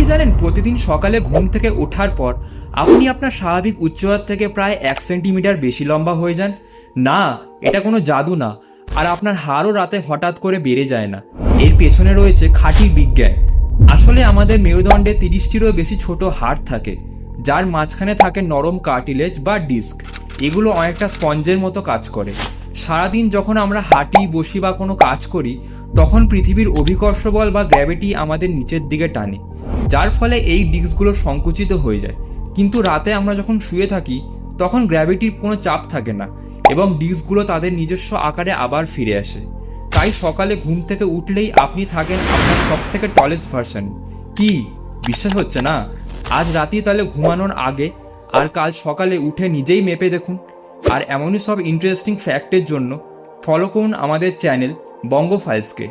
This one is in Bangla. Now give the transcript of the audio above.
কি জানেন প্রতিদিন সকালে ঘুম থেকে ওঠার পর আপনি আপনার স্বাভাবিক উচ্চতার থেকে প্রায় 1 সেন্টিমিটার বেশি লম্বা হয়ে যান? না, এটা কোনো জাদু না। আর আপনার হাড়ও রাতে হঠাৎ করে বেড়ে যায় না। এর পেছনে রয়েছে খাঁটি বিজ্ঞান। আসলে আমাদের মেরুদণ্ডে 30টিরও বেশি ছোট হাড় থাকে, যার মাঝখানে থাকে নরম কার্টিলেজ বা ডিস্ক। এগুলো অনেকটা স্পঞ্জের মতো কাজ করে। সারাদিন যখন আমরা হাঁটি, বসি বা কোনো কাজ করি, তখন পৃথিবীর অভিকর্ষ বল বা গ্র্যাভিটি আমাদের নিচের দিকে টানে, যার ফলে এই ডিস্কগুলো সংকুচিত হয়ে যায়। কিন্তু রাতে আমরা যখন শুয়ে থাকি, তখন গ্র্যাভিটির কোনো চাপ থাকে না এবং ডিস্কগুলো তাদের নিজস্ব আকারে আবার ফিরে আসে। তাই সকালে ঘুম থেকে উঠলেই আপনি থাকেন আপনার সব থেকে টলেস্ট ভার্সন। কি বিশ্বাস হচ্ছে না? আজ রাতেই তাহলে ঘুমানোর আগে আর কাল সকালে উঠে নিজেই মেপে দেখুন। আর এমনই সব ইন্টারেস্টিং ফ্যাক্টের জন্য ফলো করুন আমাদের চ্যানেল বঙ্গ ফাইলসকে।